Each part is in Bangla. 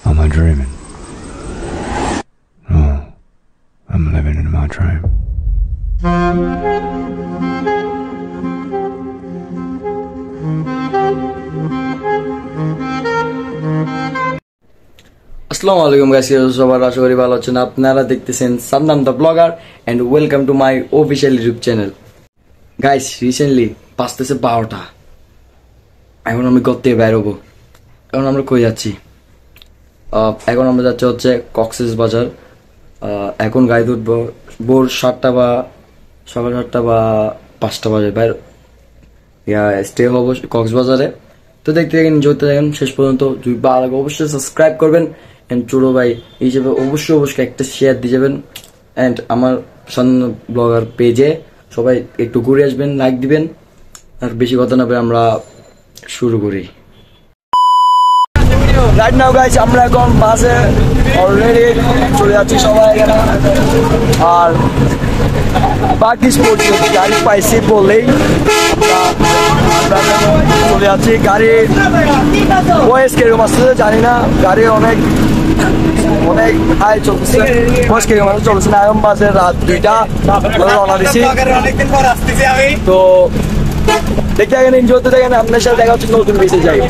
Am I dreaming? No, I'm living in my dream. আসসালামু আলাইকুম গাইস, সবার আশা করি ভালো আছেন। আপনারা দেখতেছেন Saddam the blogger and welcome to my official YouTube channel. Guys, recently বাজতেছে 12টা। এখন আমি ঘর থেকে বের হবো। এখন আমরা কই যাচ্ছি? এখন আমরা যাচ্ছি হচ্ছে কক্সেস বাজার। এখন গাড়ি উঠবো ভোর 7টা বা সকাল 7টা বা 5টা বাজে বাইর স্টে হবো কক্সবাজারে। তো দেখতে থাকেন, জড়তে থাকেন শেষ পর্যন্ত। যদি ভালো লাগে অবশ্যই সাবস্ক্রাইব করবেন এন্ড ছোটো ভাই হিসেবে অবশ্যই একটা শেয়ার দিয়ে যাবেন। এন্ড আমার সাধারণ ব্লগার পেজে সবাই একটু ঘুরে আসবেন, লাইক দিবেন। আর বেশি কথা না বলে আমরা শুরু করি। রাইট নাও গাইস, আমরা এখন বাসে অলরেডি চলে যাচ্ছি সবাই এখানে। আর বাকি স্পোর্টস গাড়ি পাইছি বলেই চলে যাচ্ছি। গাড়ির বয়স কিরকম আসছে জানি না, গাড়ি অনেক হাই চলছে, বয়স কিরকম চলছে না। এখন বাসে রাত 2টা রওনা দিছি। তো দেখতে থাকেন, এনজয় করতে থাকেন। আপনার সাথে দেখা হচ্ছে নতুন বেঁচে যাই।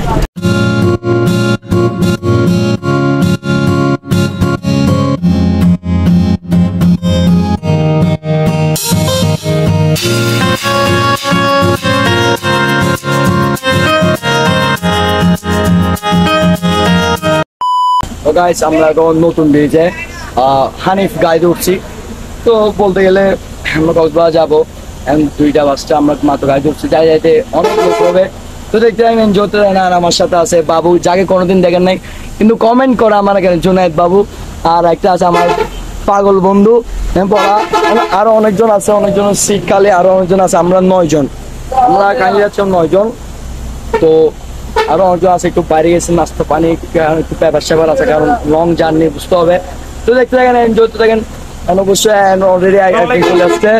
গাইস, আমরা এখন নতুন ব্রিজে হানিফ গাড়িতে উঠছি। তো বলতে গেলে আমরা কক্সবাজার যাবো। এখন 2টা বাজছে, আমরা মাত্র গাড়িতে উঠছি। যাইতে অনেক লোক হবে। তো দেখতে থাকেন, এনজয় করতে থাকেন। আর আমার সাথে আছে বাবু, যাকে কোনোদিন দেখেন নাই কিন্তু কমেন্ট করা আমার এখানে, জুনায়েদ বাবু। আর একটা আছে আমার পাগল বন্ধু পড়া। আরো অনেকজন আছে, অনেকজন শীতকালে আরো অনেকজন আছে। আমরা 9 জন, আমরা কাহিনী যাচ্ছি 9 জন। তো আরো অনেকজন আছে, একটু বাইরে গেছে নাস্তা পানি, একটু পেপার সেপার আছে, কারণ লং জার্নি বুঝতে হবে। তো দেখতে থাকেন, এনজয় করতে থাকেন। অবশ্যই অলরেডি চলে আসছে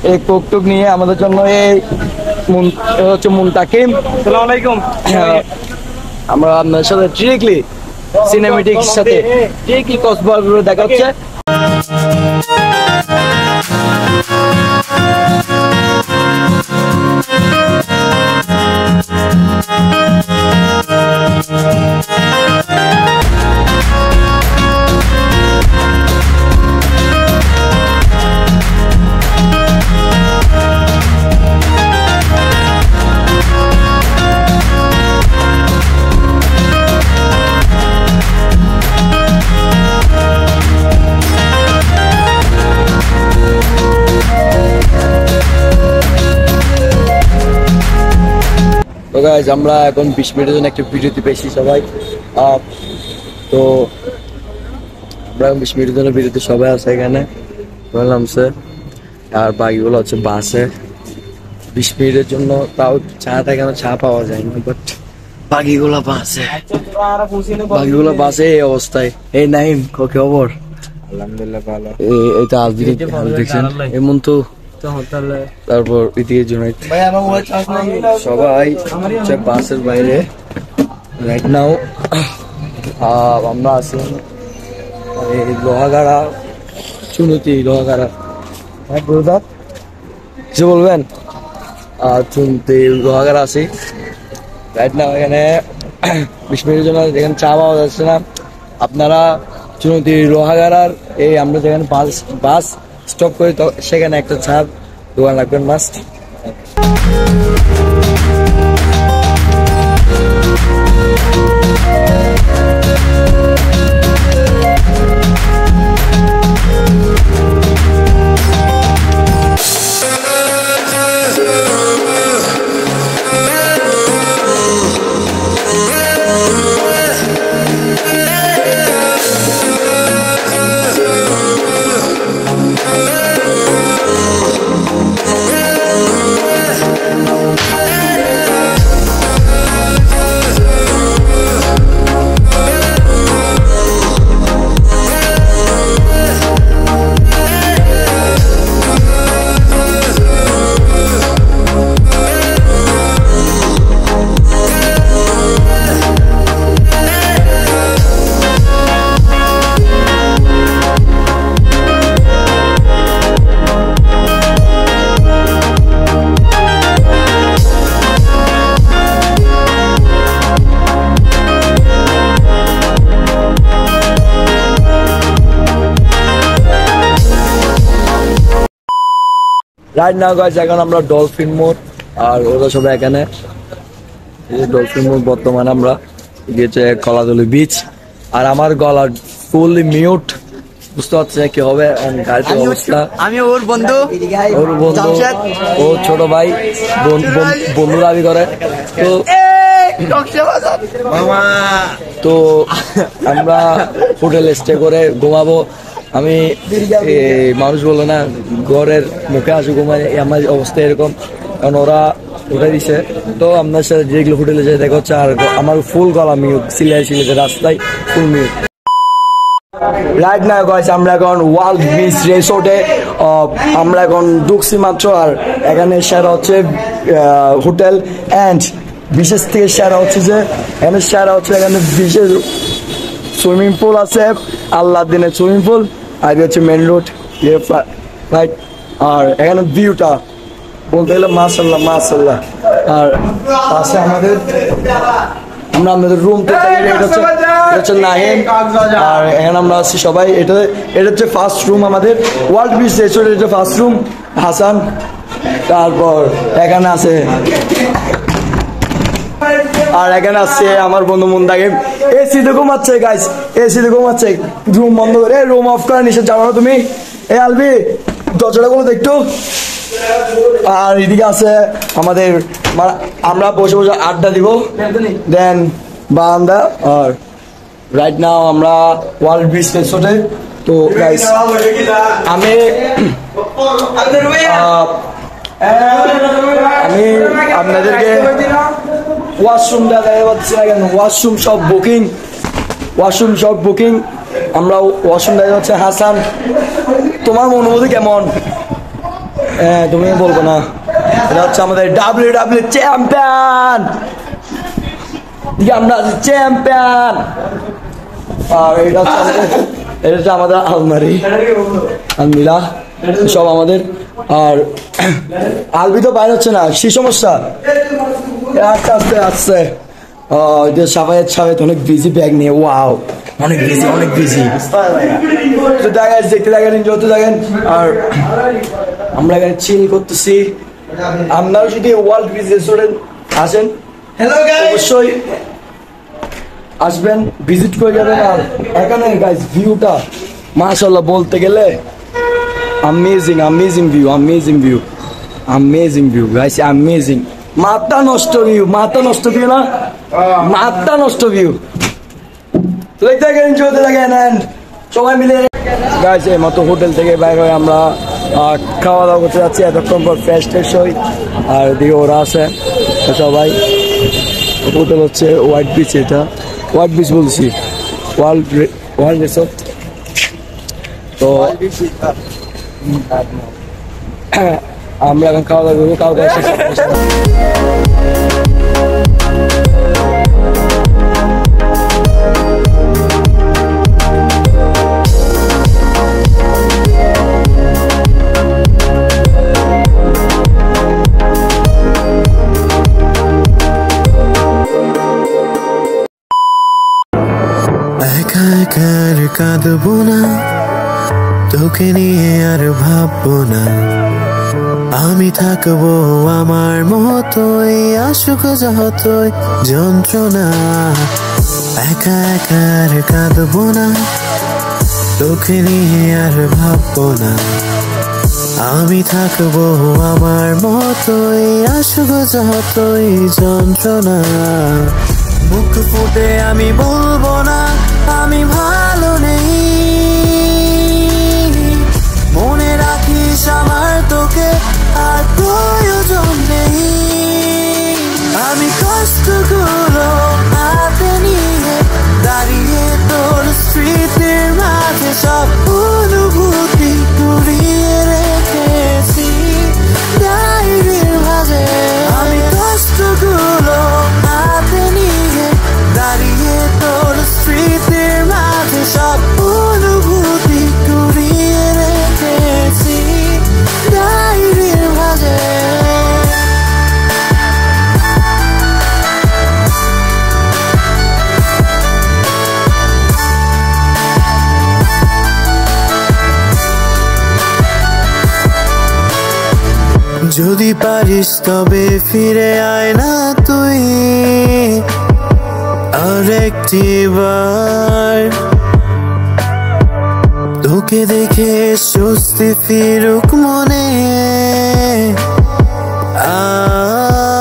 এই কোক নিয়ে আমাদের জন্য। এই হচ্ছে মুনতাকিম। আসসালামু আলাইকুম। আমরা আপনার সাথে ডিরেক্টলি সিনেমেটিক সাথে ডিরেক্টলি কক্সবাজার দেখা হচ্ছে। তো গাইস, আমরা এখন 20 মিনিটের জন্য একটা বিরতি পেয়েছি সবাই। তো আমরা 20 মিনিটের জন্য বিরতি, সবাই আছে এখানে বললাম স্যার। আর বাকিগুলো হচ্ছে বাসে 20 মিনিটের জন্য। তাও চা থাকে না, চা পাওয়া যায় না, বাট বাকিগুলো বাসে এই অবস্থায়। এই নাইম, কি খবর? আলহামদুলিল্লাহ ভালো। এই তো আজকে দেখছেন এমন। তো তারপর এদিকে জুনাইদ সবাই বাসের বাইরে রাইট নাও। আমরা আছি লোহাগাড়া, চুনতি লোহাগাড়া। কিছু বলবেন? চুনতি লোহাগাড়া আছি রাইট নাও। এখানে 20 মিনিটের জন্য যেখানে চা পাওয়া যাচ্ছে না। আপনারা চুনতি লোহাগাড়ার এই আমরা যেখানে বাস স্টপ করি, তো সেখানে একটা চা দোকান লাগবেন মাস্ট। রাইট নাও গাইস এখন আমরা ডলফিন মোড় আর ওরা সবাই এখানে এই যে ডলফিন মোড় বর্তমানে আমরা গিয়েছে কলাতলি বিচ আর আমার গলা ফুললি মিউট বুঝতে পারছি না কি হবে গাড়ির অবস্থা আমি ওর বন্ধু ও ছোট ভাই বন্ধু দাবি করে তো তো আমরা হোটেলে স্টে করে ঘুমাবো আমি মানুষ বললো না ঘরের মুখে আসে ঘুমায় আমার অবস্থা এরকম কারণ ওরা উঠে দিছে তো আপনার সাথে যেগুলো হোটেলে যাই দেখা হচ্ছে আর আমার ফুল গলা মিউট সিলেটে রাস্তায় ফুল মিউট রাইট নাও গাইস আমরা এখন ওয়ার্ল্ড বিচ রিসোর্টে আমরা এখন ঢুকছি মাত্র আর এখানে সেরা হচ্ছে হোটেল অ্যান্ড বিশেষ থেকে সেরা হচ্ছে যে এখানে সেরা হচ্ছে এখানে বিশেষ সুইমিং পুল আছে আল্লাহ দিনের সুইমিং পুল আর হচ্ছে মেন রোড রাইট আর এখানে ভিউটা বলতে গেলে মাশাল্লাহ মাশাল্লাহ আর পাশে আমাদের আমরা আমাদের রুম এটা হচ্ছে নাহিম আর এখানে আমরা আছি সবাই এটা হচ্ছে ফার্স্ট রুম আমাদের ওয়ার্ল্ড বিচ রিসোর্ট এটা ফার্স্ট রুম হাসান তারপর এখানে আছে আর এখানে আসছে আমার বন্ধু মুন্তাকিম এসিতে ঘুমাচ্ছে গাইস এসিতে ঘুমাচ্ছে রুম বন্ধ করে রুম অফ করে নিষেধ জানো তুমি এ আলবি দরজাটা কোনো দেখতো আর এদিকে আছে আমাদের আমরা বসে বসে আড্ডা দিব দেন বারান্দা আর রাইট নাও আমরা ওয়ার্ল্ড বিচ রিসোর্টে তো গাইস আমি আপনাদেরকে ওয়াশরুমটা দেখা পাচ্ছি না কেন ওয়াশরুম সব বুকিং আমরা ওয়াশরুম দেখা যাচ্ছে হাসান তোমার অনুভূতি কেমন তুমি বলবো না এটা হচ্ছে আমাদের ডাব্লিউ চ্যাম্পিয়ন আমরা চ্যাম্পিয়ন আর এটা হচ্ছে আমাদের আলমারি আলমিরা সব আমাদের আর আলবি তো বাইরে হচ্ছে না সেই সমস্যা আস্তে আস্তে আসছে সাফায়েত অনেক বিজি ব্যাগ নিয়ে ওয়াও অনেক বিজি তো দেখতে দেখেন এনজয় করতে দেখেন আর আমরা এখানে চিল করতেছি আপনারা যদি ওয়ার্ল্ড বিচ রেস্টুরেন্ট আসেন অবশ্যই আসবেন ভিজিট করে যাবেন আর এখানে গাইস ভিউটা মাশাআল্লাহ বলতে গেলে amazing view guys amazing মাথা নষ্ট view না মাথা নষ্ট view তো দেখতে এনজয় করতে থাকেন এন্ড সবাই মিলে গাইস এই মতো হোটেল থেকে বাইরে হয়ে আমরা খাওয়া দাওয়া করতে যাচ্ছি এতক্ষণ পর ফ্রেশ হই আর দিকে ওরা আছে সবাই হোটেল হচ্ছে হোয়াইট বিচ এটা হোয়াইট বিচ বলছি ওয়ার্ল্ড রিসোর্ট তো আমরা এখন খাওয়া দাওয়া করবো খাওয়া কাঁদবো না তোকে নিয়ে আর ভাববো না আমি থাকবো আমার মতোই আসুক যতই যন্ত্রণা একা আর কাঁদবো না তোকে নিয়ে আর ভাববো না আমি থাকবো আমার মতোই আসুক যতই যন্ত্রণা মুখ ফুটে আমি বলবো না আমি ভালো নেই মনে রাখিস আমার তোকে আর প্রয়োজন নেই আমি কষ্টগুলো হাতে নিয়ে দাঁড়িয়ে তোর স্মৃতির মাঝে সব অনুভূতি কুড়িয়ে রেখেছি ডায়েরির মাঝে আমি কষ্টগুলো হাতে নিয়ে দাঁড়িয়ে তোর স্মৃতি যদি পারিস তবে ফিরে আয় না তুই আরেকটিবার, তোকে দেখে স্বস্তি ফিরুক মনে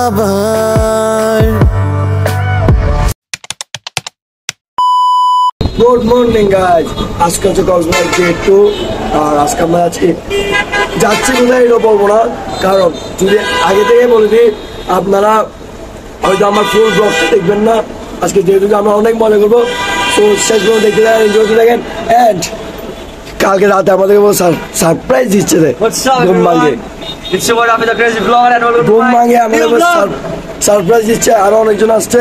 আবার। গুড মর্নিং গাইজ, আজকে হচ্ছে কক্সবাজার ডে 2 আর আজকে আমরা যাচ্ছি কোথায় এটা বলবো না, কারণ যদি আগে থেকে বলে দিই আপনারা হয়তো আমার ফুল ব্লগটা দেখবেন না। আজকে যেহেতু আমরা অনেক মজা করবো, তো শেষ পর্যন্ত দেখতে থাকেন, এনজয় করতে থাকেন। অ্যান্ড কালকে রাতে আমাদেরকে সারপ্রাইজ দিচ্ছে রে ঘুম ভাঙে, ঘুম ভাঙে আমাদের সারপ্রাইজ দিচ্ছে। আরো অনেকজন আসছে,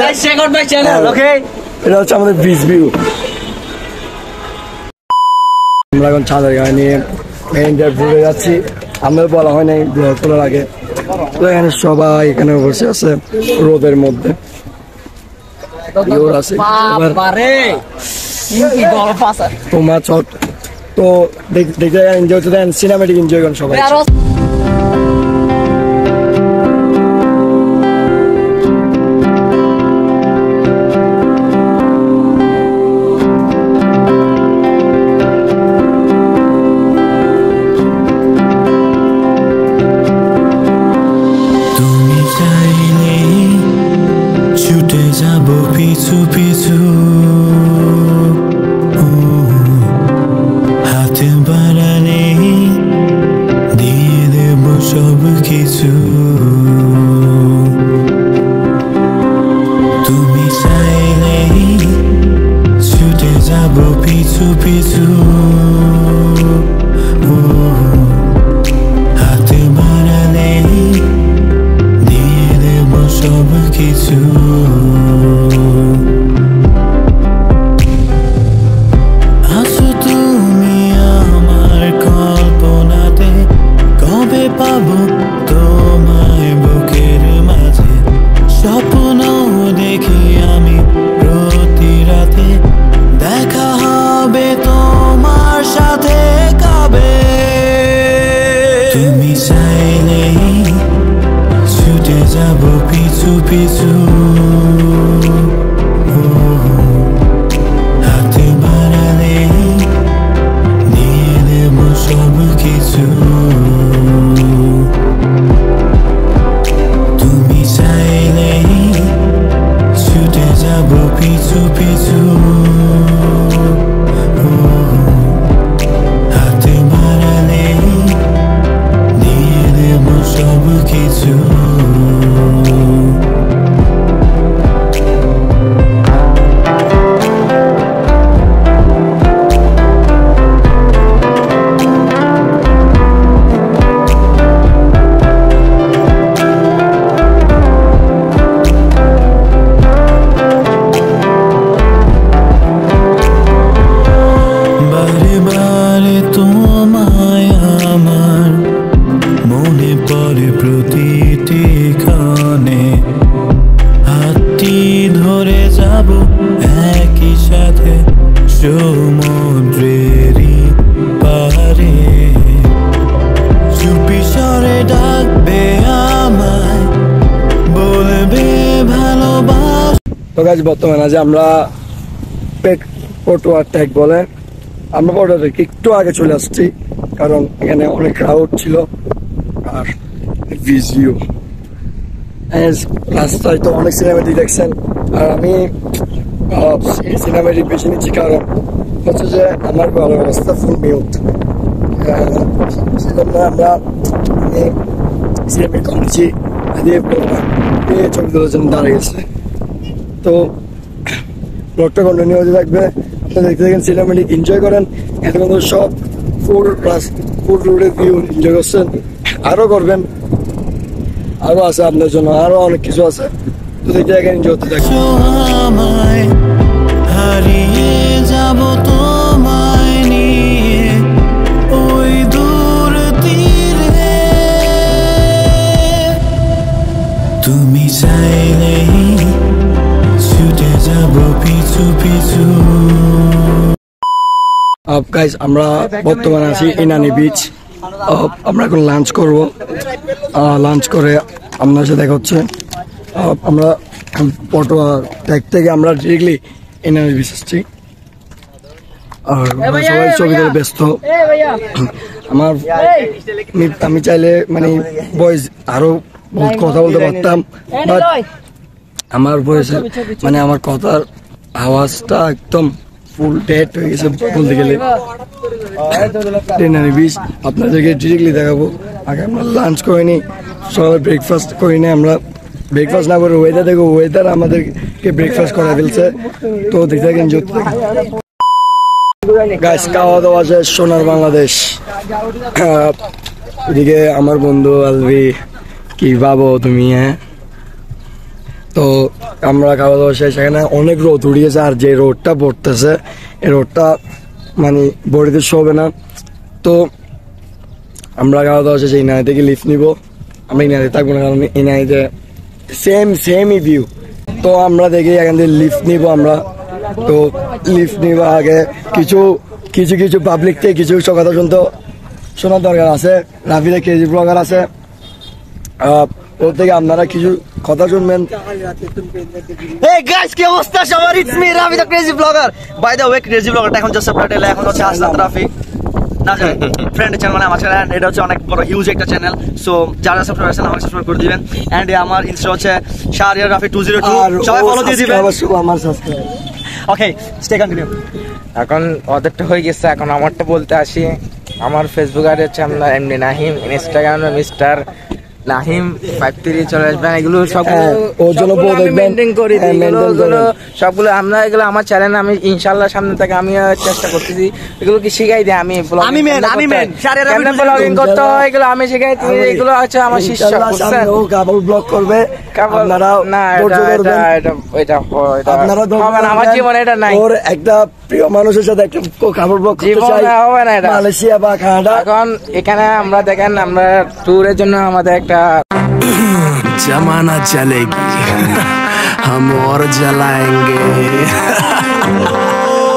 এটা হচ্ছে আমাদের বিচ ভিউ। আমরা এখন ছাদের গায়ে নিয়ে ঘুরে যাচ্ছি, আমাদের বলা হয় নাই ব্লগ করার আগে। তো এখানে সবাই এখানে বসে আছে রোদের মধ্যে, তোমার চট তো দেখতে এনজয় করতে দেন, সিনেমেটিক এনজয় করেন সবাই। পিছু পিছু হাতে বাড়ালে দিয়ে দেব সব কিছু, তুমি চাইলে ছুটে যাব পিছু পিছু, হাতে বাড়ালে দিয়ে দেব সব কিছু। পাবো তোমায় বুকের মাঝে, স্বপ্ন দেখি আমি প্রতি রাতে, দেখা হবে তোমার সাথে কবে। তুমি চাইলে ছুটে যাব পিছু পিছু, হাতে বাড়ালে দিয়ে দেব সব কিছু। পিছু পিছু হাতে বাড়ালে দিয়ে দেব সব কিছু। প্রতিটি ক্ষণে হাতটি ধরে যাব একই সাথে সমুদ্রেরই পারে, চুপি স্বরে ডাকবে আমায়, বলবে ভালোবাস। তো গাইজ বর্তমানে যে আমরা পটুয়ার ট্যাগ বলে, আমরা পটুয়ার ট্যাগ একটু আগে চলে আসছি, কারণ এখানে অনেক ক্রাউড ছিল। আর ভিউ রাস্তায় তো অনেক সিনেমেটিক দেখছেন, আর আমি সিনেমেটিক বেছে নিচ্ছি কারণ হচ্ছে যে আমার গলার অবস্থা ফুল মিউট, সেজন্য আমরা সিনেমেটিক কমেছি দিয়ে ছবি তোলার জন্য দাঁড়িয়ে গেছে। তো ব্লগটা কন্টিনিউ হতে থাকবে, দেখতে দেখেন সিনেমেটিক এনজয় করেন। এখন তো সব ফুল রোডের ভিউ এনজয় করছেন, আরো করবেন, আরো আছে আপনার জন্য, আরো অনেক কিছু আছে। তো দেখতে দেখেন এনজয় করতে থাকবেন। হারিয়ে যাব তোমায় নিয়ে ওই দূর তীরে, তুমি চাইলে ছুটে যাব পিছু পিছু। গাইজ আমরা বর্তমানে আছি ইনানি বিচ, আমরা এখন লাঞ্চ করবো। লাঞ্চ করে আপনার সাথে দেখা হচ্ছে। আমরা পটোয়া ট্যাগ থেকে আমরা ডিরেক্টলি এনআরবি বিচ আসছি। আর সবাই ছবিতে ব্যস্ত। আমি চাইলে মানে বয়েজ আরো বহুত কথা বলতে পারতাম, বাট আমার বয়সে মানে আমার কথার আওয়াজটা একদম ফুল ডেড হয়ে গেছে বলতে গেলে। এনআরবি বিচ আপনাদেরকে ডিরেক্টলি দেখাবো। আগে আমরা লাঞ্চ করিনি, সবাই ব্রেকফাস্ট করিনি। আমরা ব্রেকফাস্ট না করে ওয়েদার দেখো, ওয়েদার আমাদেরকে ব্রেকফাস্ট করা ফেলছে। তো দেখতে থাকেন, যত গাইস খাওয়া দাওয়া শেষ, সোনার বাংলাদেশ। এদিকে আমার বন্ধু আলভি, কি ভাবো তুমি? হ্যাঁ, তো আমরা খাওয়া দাওয়া শেষ। এখানে অনেক রোদ উঠিয়েছে, আর যে রোদটা পড়তেছে এই রোদটা মানে বডিতে শোবে না। তো আমরা খাওয়া দাওয়া শেষে এই নাইতে গিয়ে লিফট নিবো। আমরা এই নাইতে থাকবো না, কারণ এই নাইতে সেমই ভিউ। তো আমরা দেখি এখান থেকে লিফট নিবো আমরা। তো লিফট নিব আগে কিছু পাবলিক থেকে কিছু কথা শোনার দরকার আছে। রাফিদের ক্রেজি ব্লগার আছে, ওর থেকে আপনারা কিছু কথা শুনবেন। Hey guys, কি অবস্থা সবার? It's me, Rafi the crazy vlogger. By the way, crazy vlogger এখন জাস্ট সাবটাইটেল, এখন হচ্ছে আসলাম রাফি না জানেন ফ্রেন্ড চ্যানেল, মানে আমার চ্যানেল। এটা হচ্ছে অনেক বড় হিউজ একটা চ্যানেল। সো যারা সাবস্ক্রাইব করেছেন আমাকে সাবস্ক্রাইব করে দিবেন। এন্ড আমার ইনস্টা হচ্ছে শাহরিয়ার রাফি 202, সবাই ফলো দিয়ে দিবেন। আমার সাবস্ক্রাইব। ওকে, স্টে কন্টিনিউ। এখন ওদেরটা হয়ে গেছে, এখন আমারটা বলতে আসি। আমার ফেসবুক আইডি হচ্ছে আমরা এমডি নাহিম, ইনস্টাগ্রামে মিস্টার নাহিম 53 চলে আসবেন। এগুলো সবগুলো মেনটেন করি, সবগুলো আমরা এগুলো আমার চ্যানেল। আমি ইনশাল্লাহ সামনে থেকে আমি চেষ্টা করতেছি এগুলো কি শিখাই দিই। আমি ব্লগিং করতে হয়, এগুলো আমি শিখাই। এগুলো হচ্ছে আমার শিষ্য। ব্লগ করবে আপনারা, আমার জীবনে এটা নাই। ওর একটা প্রিয় মানুষের সাথে একটা কাপড় ব্লগ করতে চাই, হবে না এটা মালয়েশিয়া বা কানাডা। এখন এখানে আমরা দেখেন আমরা ট্যুরের জন্য আমাদের একটা जमाना चलेगी हम और जलाएंगे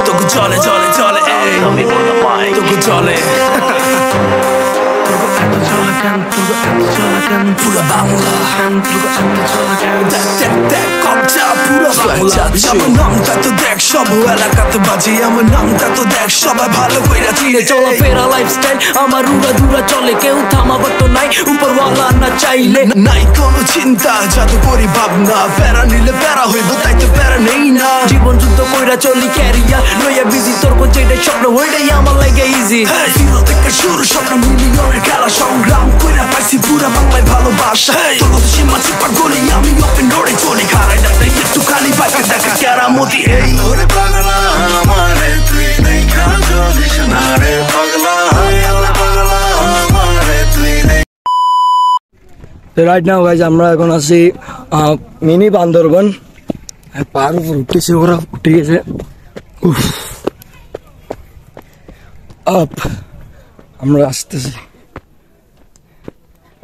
तो कुछ चले चले चले तो कुछ चले पूरा बांग्ला আমার নামটা তো দেখ, সব এলাকাতে বাজি। আমার নামটা তো দেখ, সবাই ভালো কইরা চিনে। চলাফেরা লাইফস্টাইল আমার উড়া দুরা চলে, কেউ থামাবার তো নাই উপরওয়ালা না চাইলে। নাই কোনো চিন্তা, জাদু করি ভাবনা, প্যারা নিলে প্যারা হইব, তাই তো প্যারা নেই না। জীবন যুদ্ধ কইরা চলি ক্যারিয়ার লইয়া বিজি, তোর যেটা স্বপ্ন ওইটাই আমার লাগে ইজি। জিরো থেকে শুরু স্বপ্ন মিলিয়নের খেলা, সংগ্রাম কইরা পাইছি পুরা বাংলায় ভালোবাসা। তোর মতো সীমা চিপা গলি, আমি ওপেন ডোরে চলি, খারাই ডাক্তার একটু খালি পাইপে দেখা কেরামতি। এই ওরে পাগলা আমারে তুই দেখা চলিস না রে পাগলা, পাগলা আমারে তুই। রাইট নাও গাইজ আমরা এখন আছি মিনি বান্দরবন। পার উপর উঠেছে, ওরা উঠে গেছে। আপ আমরা আসতেছি,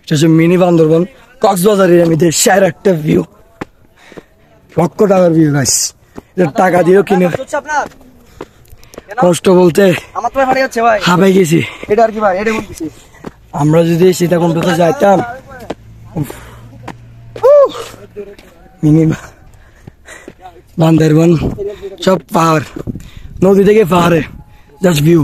এটা হচ্ছে মিনি বান্দরবন, কক্সবাজারের মধ্যে সেরা একটা ভিউ, লক্ষ টাকার ভিউ গাইস। টাকা দিয়েও কিনে কষ্ট বলতে আমার তো ভাই হচ্ছে ভাই, হাঁপাই গেছি। এটা আর কি ভাই, এটা বলতেছি আমরা যদি সীতাকুণ্ডতে যাইতাম, মিনি বান্দরবন সব পাহাড়, নদী থেকে পাহাড়ে জাস্ট ভিউ।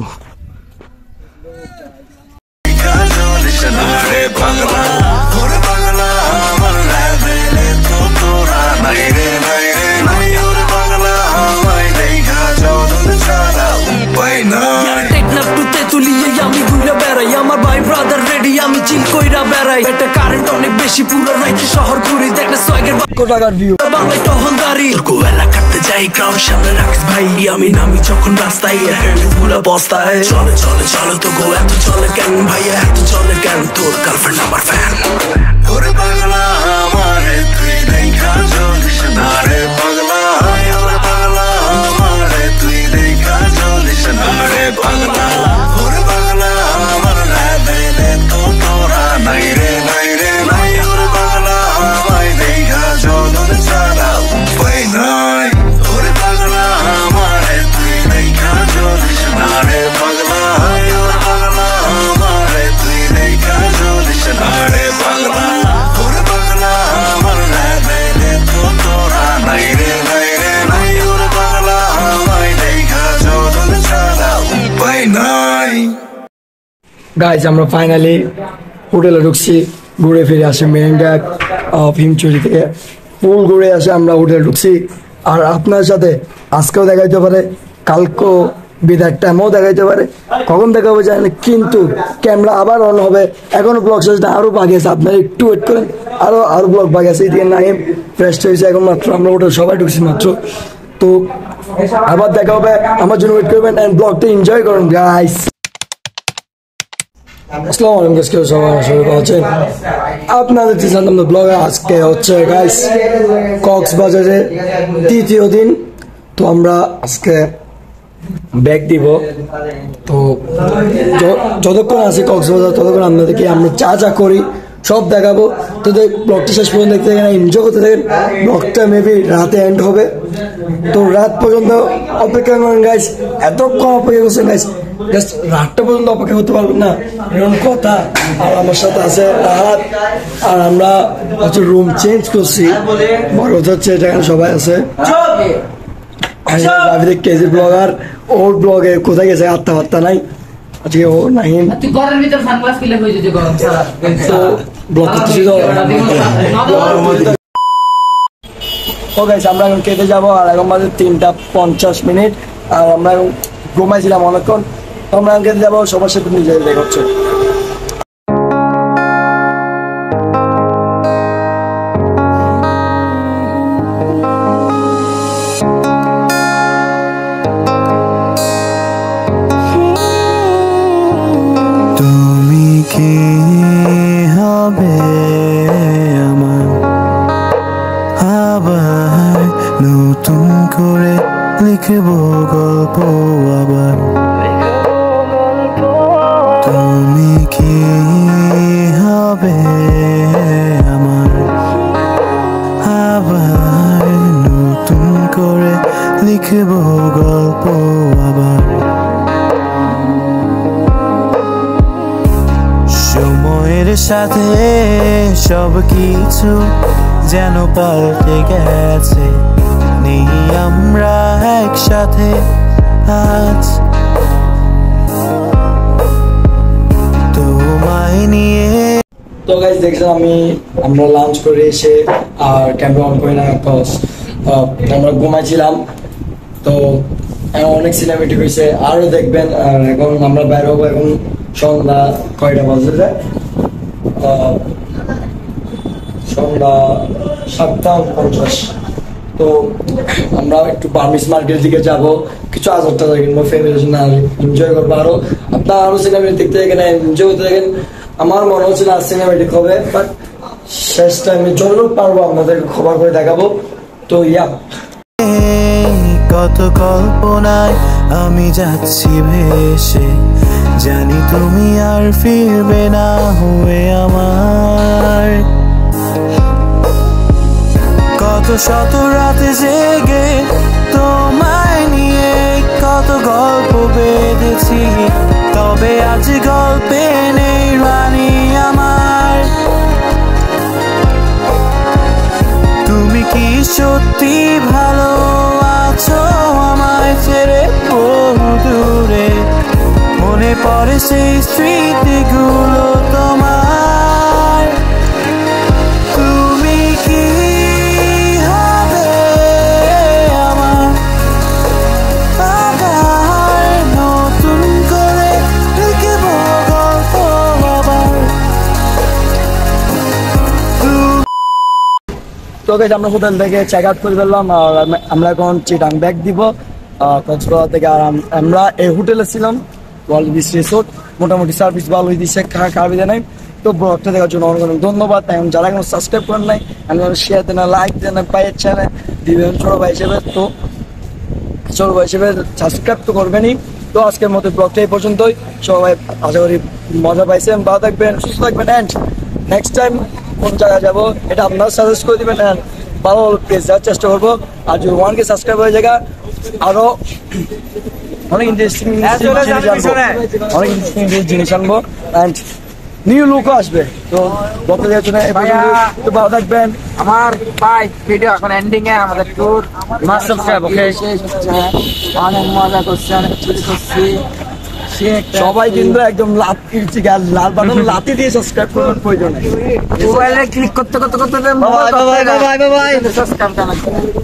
আমি ঘুরে বেড়াই, আমার ভাই ব্রাদার রেডি, আমি চিল কইরা বেড়াই। এটা কারেন্ট অনেক বেশি, পুরো রাইতে শহর ঘুরি, দেখলে সোয়াগের টাকার ভিউ। বাংলায় টহলদারি গোয়েলা কাটতে যাই, ক্রাউড সামনে রাখিস ভাই। আমি নামি যখন রাস্তায়, পুরো বস্তায়। চলে চলে চলে তো গো, এত চলে কেন ভাইয়া, এত চলে কেন? তোর গার্লফ্রেন্ড আমার ফ্যান। ওরে পাগলা আমারে তুই দেখা চলিস না রে পাগলা, পাগলা আমারে তুই দেখা চলিস না রে পাগলা। ওরে পাগলা আমার রাবেলে তো তোরা নাই রে, নাই রে নাই। ওরে পাগলা আমায় দেখা চলন ছাড়া উপায় নাই। ওরে পাগলা আমারে তুই দেখা চলিস না রে পাগলা, পাগলা আমারে তুই দেখা চলিস না রে পাগলা। গাইজ আমরা ফাইনালি হোটেলে ঢুকছি, ঘুরে ফিরে আসি মেইন ড্যাক ভীমচুরি থেকে ফুল ঘুরে আসে আমরা হোটেলে ঢুকছি। আর আপনার সাথে আজকেও দেখা যেতে পারে, কালকেও বিদায় টাইমও দেখা যেতে পারে, কখন দেখা হবে জানি না, কিন্তু ক্যামেরা আবার অন হবে। এখনো ব্লগ শেষ না, আরও বাকি আছে, আপনারা একটু ওয়েট করেন, আরও ব্লগ বাকি আছে। এদিকে নাইম ফ্রেশ হয়েছে এখন মাত্র, আমরা হোটেল সবাই ঢুকছি মাত্র। তো আবার দেখা হবে, আমার জন্য ওয়েট করবেন অ্যান্ড ব্লগটা এনজয় করুন গাইস। আসসালামু আলাইকুম গাইস, কেউ সবাই ভালো আছেন? আপনাদের জানতাম না ব্লগে আজকে হচ্ছে গাইস কক্সবাজারে তৃতীয় দিন। তো আমরা আজকে ব্যাগ দিব, তো যতক্ষণ আসি কক্সবাজার ততক্ষণ আপনাদেরকে আমরা যা করি সব দেখাবো। তো ব্লগটা শেষ পর্যন্ত দেখতে থাকেন, এনজয় করতে থাকেন। ব্লগটা মেবি রাতে এন্ড হবে, তো রাত পর্যন্ত অপেক্ষা করেন গাইস। এতক্ষণ অপেক্ষা করছেন গাইস, জাস্ট রাতটা পর্যন্ত অপেক্ষা করতে পারবেন না, এরকম কথা। আর আমার সাথে আছে রাহাত, আর আমরা হচ্ছে রুম চেঞ্জ করছি, বড় কথা হচ্ছে এটা সবাই আছে। কেজি ব্লগার, ওর ব্লগে কোথায় গেছে আত্মা বার্তা নাই আজকে, ও নাহিম আমরা এখন কেটে যাবো। আর এখন বাজে 3:50, আর আমরা এখন ঘুমাইছিলাম অনেকক্ষণ। তো আমরা এখন কেটে যাবো, সবার সাথে নিজেদের দেখা হচ্ছে। নতুন করে লিখব গল্প আবার, তুমি কি হবে আমার, আবার নতুন করে লিখব গল্প আবার। সময়ের সাথে সব কিছু যেন পাল্টে গেছে, নেই আমরা একসাথে আজ, তোমায় নিয়ে। তো গাইস দেখছেন আমরা লাঞ্চ করে এসে আর ক্যামেরা অন করি না, আমরা ঘুমাইছিলাম। তো অনেক সিনেমেটিক হয়েছে, আরও দেখবেন। আর এখন আমরা বাইরে হবো, এখন সন্ধ্যা কয়টা বাজে যায়, সন্ধ্যা 7:50। তো আমরা একটু বার্মিস মার্কেটের দিকে যাব, কিছু আচারটা কিনবো, ফ্যামিলির জন্য এনজয় করবো। আরো আপনার আরো সিনেমেটিক দেখতে থাকেন, এনজয় করতে থাকেন। আমার মনে হচ্ছে না সিনেমেটিক হবে, বাট শেষ টাইমে যতটুকু পারবো আপনাদেরকে খবর করে দেখাবো। তো কত কল্পনায় আমি যাচ্ছি ভেসে, জানি তুমি আর ফিরবে না হয়ে আমার। কত শত রাতে জেগে তোমায় নিয়ে কত গল্প বেঁধেছি, তবে আজ গল্পে নেই রানী আমার। তুমি কি সত্যি ভালো আছো আমায় ছেড়ে বহু দূরে, মনে পড়ে সেই স্মৃতিগুলো তোমার। তুমি কি হবে আমার, আবার নতুন করে লিখব গল্প আবার। তো গাইস আমরা হোটেল থেকে চেক আউট করে ফেললাম, আর আমরা এখন চিটাং ব্যাগ দিব কক্সবাজার থেকে। আর আমরা এই হোটেলে ছিলাম, ওয়ার্ল্ড বিচ রিসোর্ট, মোটামুটি সার্ভিস ভালোই দিচ্ছে, খারাপ নাই। তো ব্লগটা দেখার জন্য অনেক অনেক ধন্যবাদ। এখন যারা এখন সাবস্ক্রাইব করেন নাই, শেয়ার দেন, লাইক দেন, পায়ের চ্যানেল দিবেন ছোট ভাই হিসেবে। তো ছোট ভাই হিসেবে সাবস্ক্রাইব তো করবেনই। তো আজকের মতো ব্লগটা এই পর্যন্তই। সবাই আশা করি মজা পাইছেন, ভালো থাকবেন, সুস্থ থাকবেন। অ্যান্ড নেক্সট টাইম কোন জায়গায় যাবো এটা আপনারা সাজেস্ট করে দিবেন, অ্যান্ড ভালো প্লেস যাওয়ার চেষ্টা করবো। আর যদি 1K সাবস্ক্রাইব হয়ে জায়গা আরো অনেক ইন্টারেস্টিং জিনিস আনবো, অ্যান্ড নিউ লুকও আসবে। তো বলতে যাচ্ছি না, একটু ভালো থাকবেন। আমার ভাই ভিডিও এখন এন্ডিং এ, আমাদের ট্যুর মাস্ট সাবস্ক্রাইব। ওকে, অনেক মজা করছি, অনেক চুরি করছি। সবাই কিন্তু একদম লাল বাটন লাতি দিয়ে সাবস্ক্রাইব করার প্রয়োজন নেই। মোবাইলে ক্লিক করতে করতে করতে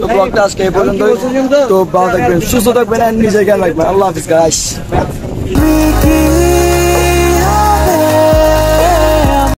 তো ব্লগটা আজকে এই পর্যন্ত। তো ভালো থাকবেন, সুস্থ থাকবেন, নিজের খেয়াল রাখবেন। আল্লাহ হাফিজ গাইস। তুমি কি